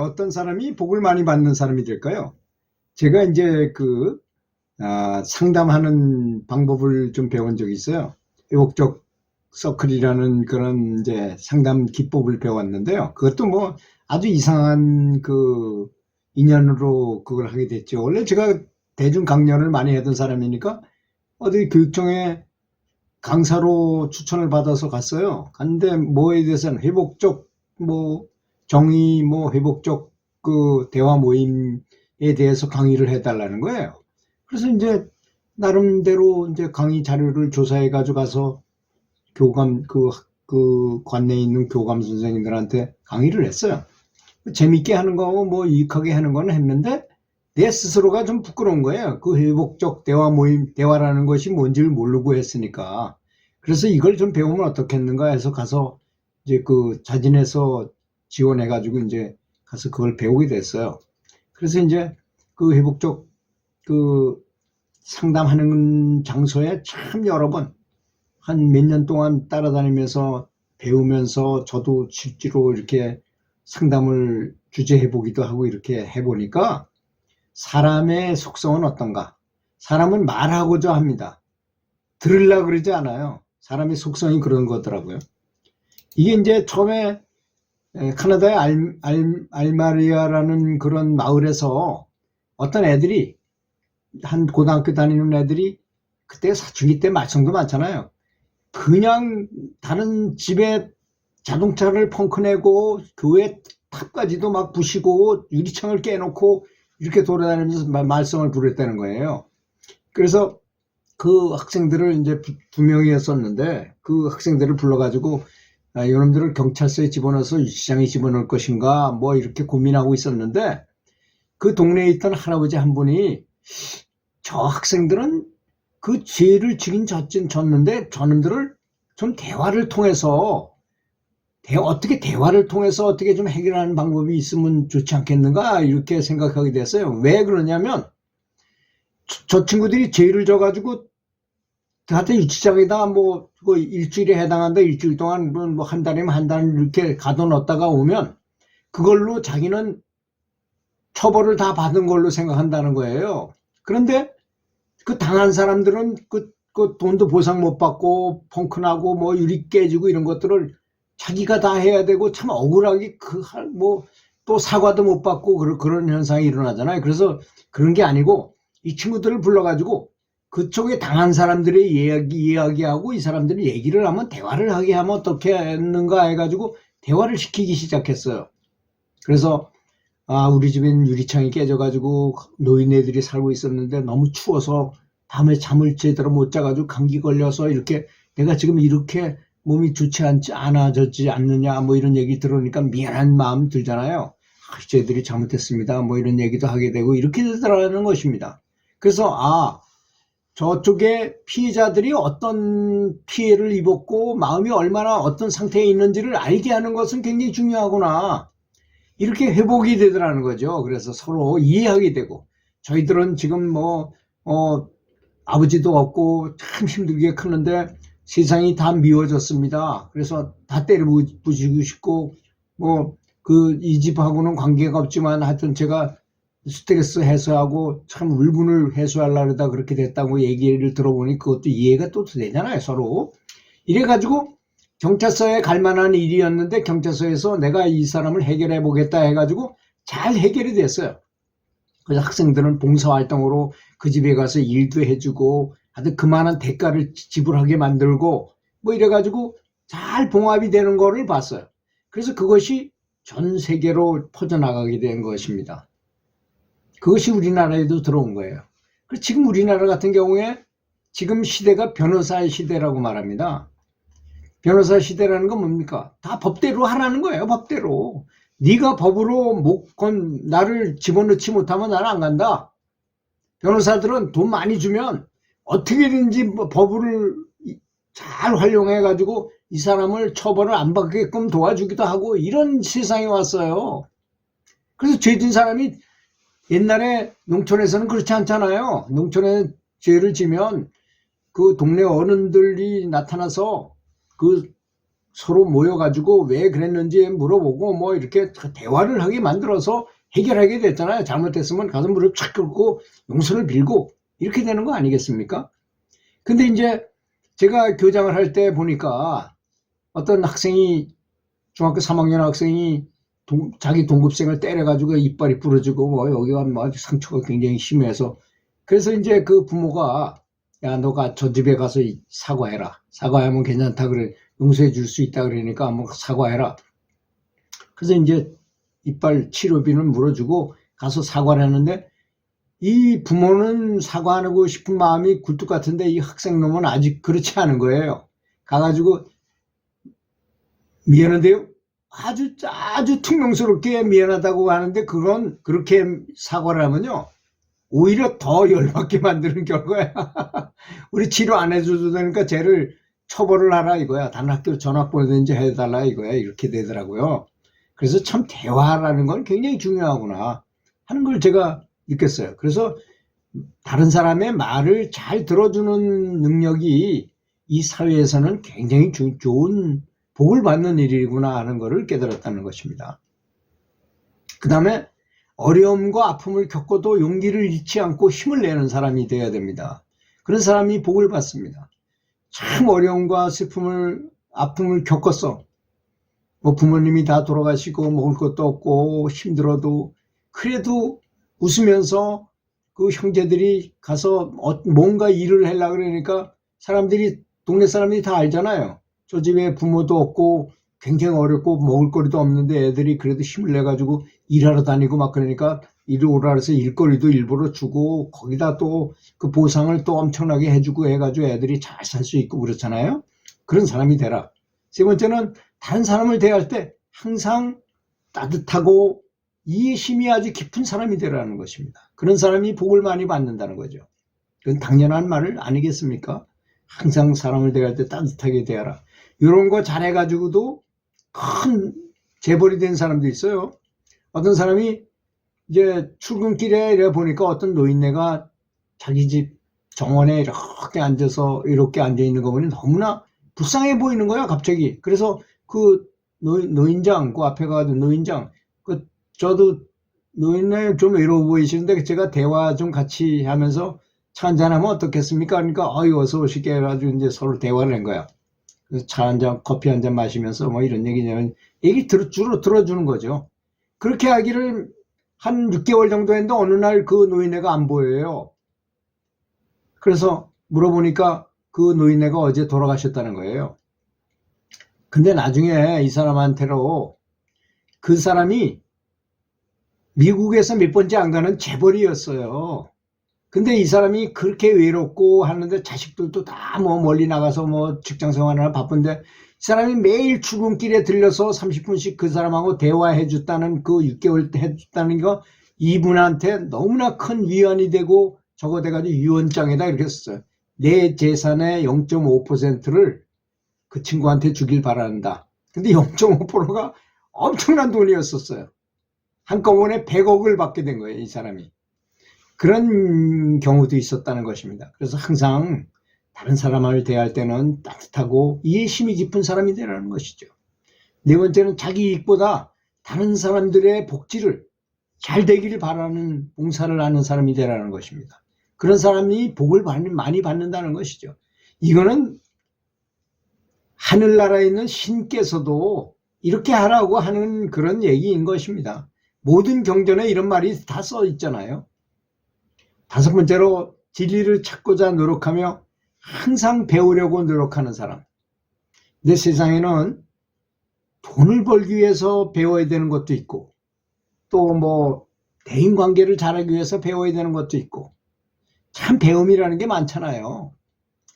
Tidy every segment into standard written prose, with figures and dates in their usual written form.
어떤 사람이 복을 많이 받는 사람이 될까요? 제가 이제 상담하는 방법을 좀 배운 적이 있어요. 회복적 서클이라는 그런 이제 상담 기법을 배웠는데요. 그것도 뭐 아주 이상한 인연으로 그걸 하게 됐죠. 원래 제가 대중 강연을 많이 하던 사람이니까 어디 교육청에 강사로 추천을 받아서 갔어요. 갔는데 뭐에 대해서는 회복적 정의 회복적 대화 모임에 대해서 강의를 해달라는 거예요. 그래서 이제 나름대로 이제 강의 자료를 조사해 가지고 가서 교감 관내에 있는 교감 선생님들한테 강의를 했어요. 재밌게 하는 거하고 유익하게 하는 건 했는데 내 스스로가 좀 부끄러운 거예요. 그 회복적 대화 모임, 대화라는 것이 뭔지를 모르고 했으니까. 그래서 이걸 좀 배우면 어떻겠는가 해서 가서 이제 자진해서 지원해가지고 이제 가서 그걸 배우게 됐어요. 그래서 이제 회복적 상담하는 장소에 참 여러 번 한 몇 년 동안 따라다니면서 배우면서 저도 실제로 이렇게 상담을 주재해보기도 하고 이렇게 해보니까 사람의 속성은 어떤가? 사람은 말하고자 합니다. 들으려고 그러지 않아요. 사람의 속성이 그런 거더라고요. 이게 이제 처음에 카나다의 알마리아라는 그런 마을에서 어떤 애들이, 한 고등학교 다니는 애들이, 그때 사춘기 때 말썽도 많잖아요. 그냥 다른 집에 자동차를 펑크내고 교회 탑까지도 막 부시고 유리창을 깨놓고 이렇게 돌아다니면서 말썽을 부렸다는 거예요. 그래서 그 학생들을 이제 두 명이었었는데 그 학생들을 불러가지고 이놈들을 경찰서에 집어넣어서 유치장에 집어넣을 것인가 이렇게 고민하고 있었는데 그 동네에 있던 할아버지 한 분이 저 학생들은 그 죄를 지긴 졌는데 저놈들을 좀 대화를 통해서 어떻게 좀 해결하는 방법이 있으면 좋지 않겠는가 이렇게 생각하게 됐어요. 왜 그러냐면 저 친구들이 죄를 져가지고 하여튼 유치장에다 일주일에 해당한다, 일주일 동안 한 달이면 한 달 이렇게 가둬놓다가 오면 그걸로 자기는 처벌을 다 받은 걸로 생각한다는 거예요. 그런데 그 당한 사람들은 그 돈도 보상 못 받고 펑크나고 유리 깨지고 이런 것들을 자기가 다 해야 되고 참 억울하게 또 사과도 못 받고 그런 현상이 일어나잖아요. 그래서 그런 게 아니고 이 친구들을 불러가지고 그쪽에 당한 사람들의 이야기하고 이 사람들이 얘기를 하면 대화를 하게 하면 어떻게 했는가 해가지고 대화를 시키기 시작했어요. 그래서 우리 집엔 유리창이 깨져가지고 노인네들이 살고 있었는데 너무 추워서 밤에 잠을 제대로 못 자가지고 감기 걸려서 이렇게 내가 지금 이렇게 몸이 좋지 않아졌지 않느냐 이런 얘기 들으니까 미안한 마음 들잖아요. 저희들이 잘못했습니다 이런 얘기도 하게 되고 이렇게 되더라는 것입니다. 그래서 저쪽에 피해자들이 어떤 피해를 입었고 마음이 얼마나 어떤 상태에 있는지를 알게 하는 것은 굉장히 중요하구나 이렇게 회복이 되더라는 거죠. 그래서 서로 이해하게 되고 저희들은 지금 아버지도 없고 참 힘들게 크는데 세상이 다 미워졌습니다. 그래서 다 때려 부수고 싶고 이 집하고는 관계가 없지만 하여튼 제가 스트레스 해소하고 참 울분을 해소하려고 하다 그렇게 됐다고 얘기를 들어보니 그것도 이해가 또 되잖아요, 서로. 이래가지고 경찰서에 갈 만한 일이었는데 경찰서에서 내가 이 사람을 해결해 보겠다 해가지고 잘 해결이 됐어요. 그래서 학생들은 봉사활동으로 그 집에 가서 일도 해주고 하여튼 그만한 대가를 지불하게 만들고 이래가지고 잘 봉합이 되는 거를 봤어요. 그래서 그것이 전 세계로 퍼져나가게 된 것입니다. 그것이 우리나라에도 들어온 거예요. 그리고 지금 우리나라 같은 경우에 지금 시대가 변호사의 시대라고 말합니다. 변호사 시대라는 건 뭡니까? 다 법대로 하라는 거예요. 법대로. 네가 법으로 나를 집어넣지 못하면 나는 안 간다. 변호사들은 돈 많이 주면 어떻게든지 법을 잘 활용해 가지고 이 사람을 처벌을 안 받게끔 도와주기도 하고 이런 세상에 왔어요. 그래서 죄진 사람이 옛날에 농촌에서는 그렇지 않잖아요. 농촌에 죄를 지면 그 동네 어른들이 나타나서 서로 모여가지고 왜 그랬는지 물어보고 뭐 이렇게 대화를 하게 만들어서 해결하게 됐잖아요. 잘못됐으면 가서 무릎 착 꿇고 용서를 빌고 이렇게 되는 거 아니겠습니까? 근데 이제 제가 교장을 할 때 보니까 어떤 학생이 중학교 3학년 학생이 자기 동급생을 때려가지고 이빨이 부러지고 뭐 여기가 뭐 상처가 굉장히 심해서 그래서 이제 그 부모가 야 너가 저 집에 가서 사과해라. 사과하면 괜찮다 그래. 용서해 줄 수 있다 그러니까 한번 사과해라. 그래서 이제 이빨 치료비는 물어주고 가서 사과를 하는데 이 부모는 사과하고 싶은 마음이 굴뚝 같은데 이 학생놈은 아직 그렇지 않은 거예요. 가가지고 미안한데요. 아주 퉁명스럽게 미안하다고 하는데 그건 그렇게 사과를 하면요. 오히려 더 열받게 만드는 결과야. 우리 치료 안 해줘도 되니까 쟤를 처벌을 하라 이거야. 다른 학교 전학 보내든지 해달라 이거야. 이렇게 되더라고요. 그래서 참 대화라는 건 굉장히 중요하구나 하는 걸 제가 느꼈어요. 그래서 다른 사람의 말을 잘 들어주는 능력이 이 사회에서는 굉장히 좋은 복을 받는 일이구나 하는 것을 깨달았다는 것입니다. 그 다음에 어려움과 아픔을 겪어도 용기를 잃지 않고 힘을 내는 사람이 되어야 됩니다. 그런 사람이 복을 받습니다. 참 어려움과 슬픔을 아픔을 겪었어. 뭐 부모님이 다 돌아가시고 먹을 것도 없고 힘들어도 그래도 웃으면서 그 형제들이 가서 뭔가 일을 하려고 그러니까 사람들이 동네 사람들이 다 알잖아요. 저 집에 부모도 없고 굉장히 어렵고 먹을거리도 없는데 애들이 그래도 힘을 내가지고 일하러 다니고 막 그러니까 이리 오라 그래서 일거리도 일부러 주고 거기다 또 그 보상을 또 엄청나게 해주고 해가지고 애들이 잘 살 수 있고 그렇잖아요. 그런 사람이 되라. 세 번째는 다른 사람을 대할 때 항상 따뜻하고 이해심이 아주 깊은 사람이 되라는 것입니다. 그런 사람이 복을 많이 받는다는 거죠. 그건 당연한 말 아니겠습니까? 항상 사람을 대할 때 따뜻하게 대하라. 이런 거 잘해가지고도 큰 재벌이 된 사람도 있어요. 어떤 사람이 이제 출근길에 이래 보니까 어떤 노인네가 자기 집 정원에 이렇게 앉아서 이렇게 앉아 있는 거 보니 너무나 불쌍해 보이는 거야 갑자기. 그래서 그 노인장 그 앞에 가서 노인장 그 저도 노인네 좀 외로워 보이시는데 제가 대화 좀 같이 하면서 차 한잔하면 어떻겠습니까? 그러니까 어서 오시게 해가지고 이제 서로 대화를 한 거야. 그래서 차 한잔 커피 한잔 마시면서 뭐 이런 얘기냐면 얘기 주로 들어주는 거죠. 그렇게 하기를 한 6개월 정도 했는데 어느 날 그 노인네가 안 보여요. 그래서 물어보니까 그 노인네가 어제 돌아가셨다는 거예요. 근데 나중에 이 사람한테로 그 사람이 미국에서 몇 번째 안 가는 재벌이었어요. 근데 이 사람이 그렇게 외롭고 하는데 자식들도 다 뭐 멀리 나가서 뭐 직장 생활하느라 바쁜데 이 사람이 매일 출근길에 들려서 30분씩 그 사람하고 대화해 줬다는 그 6개월 해줬다는 거 이분한테 너무나 큰 위안이 되고 저거 돼가지고 유언장에다 이렇게 썼어요. 내 재산의 0.5%를 그 친구한테 주길 바란다. 근데 0.5%가 엄청난 돈이었었어요. 한꺼번에 100억을 받게 된 거예요, 이 사람이. 그런 경우도 있었다는 것입니다. 그래서 항상 다른 사람을 대할 때는 따뜻하고 이해심이 깊은 사람이 되라는 것이죠. 네 번째는 자기 이익보다 다른 사람들의 복지를 잘 되기를 바라는 봉사를 하는 사람이 되라는 것입니다. 그런 사람이 복을 많이 받는다는 것이죠. 이거는 하늘나라에 있는 신께서도 이렇게 하라고 하는 그런 얘기인 것입니다. 모든 경전에 이런 말이 다 써 있잖아요. 다섯 번째로 진리를 찾고자 노력하며 항상 배우려고 노력하는 사람. 내 세상에는 돈을 벌기 위해서 배워야 되는 것도 있고 또 뭐 대인관계를 잘하기 위해서 배워야 되는 것도 있고 참 배움이라는 게 많잖아요.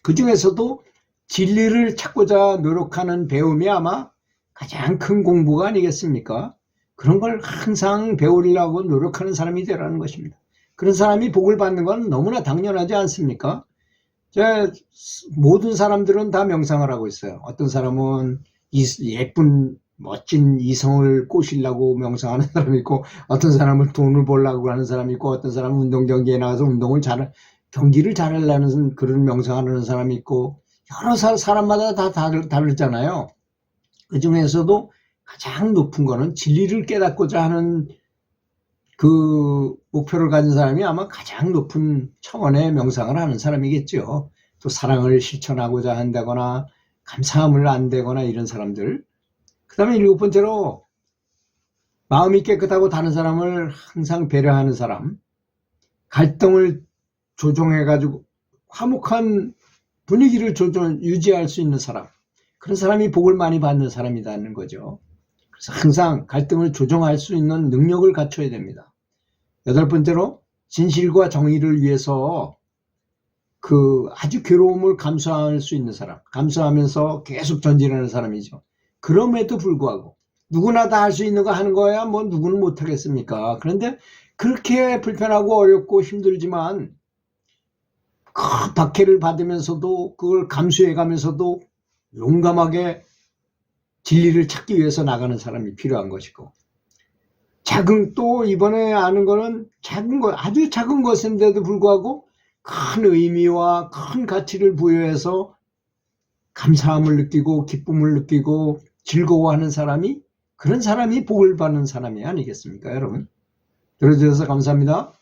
그 중에서도 진리를 찾고자 노력하는 배움이 아마 가장 큰 공부가 아니겠습니까? 그런 걸 항상 배우려고 노력하는 사람이 되라는 것입니다. 그런 사람이 복을 받는 건 너무나 당연하지 않습니까? 모든 사람들은 다 명상을 하고 있어요. 어떤 사람은 예쁜 멋진 이성을 꼬시려고 명상하는 사람이 있고 어떤 사람은 돈을 벌려고 하는 사람이 있고 어떤 사람은 운동 경기에 나가서 경기를 잘하려는 그런 명상하는 사람이 있고 여러 사람마다 다 다르잖아요. 그 중에서도 가장 높은 거는 진리를 깨닫고자 하는 그 목표를 가진 사람이 아마 가장 높은 차원의 명상을 하는 사람이겠죠. 또 사랑을 실천하고자 한다거나 감사함을 안되거나 이런 사람들. 그 다음에 7번째로 마음이 깨끗하고 다른 사람을 항상 배려하는 사람, 갈등을 조정해가지고 화목한 분위기를 유지할 수 있는 사람, 그런 사람이 복을 많이 받는 사람이라는 거죠. 그래서 항상 갈등을 조정할 수 있는 능력을 갖춰야 됩니다. 8번째로 진실과 정의를 위해서 그 아주 괴로움을 감수할 수 있는 사람, 감수하면서 계속 전진하는 사람이죠. 그럼에도 불구하고 누구나 다 할 수 있는 거 하는 거야 뭐 누구는 못 하겠습니까? 그런데 그렇게 불편하고 어렵고 힘들지만 큰 박해를 받으면서도 그걸 감수해 가면서도 용감하게 진리를 찾기 위해서 나가는 사람이 필요한 것이고, 또 이번에 아는 거는 작은 것, 아주 작은 것인데도 불구하고 큰 의미와 큰 가치를 부여해서 감사함을 느끼고 기쁨을 느끼고 즐거워하는 사람이, 그런 사람이 복을 받는 사람이 아니겠습니까, 여러분? 들어주셔서 감사합니다.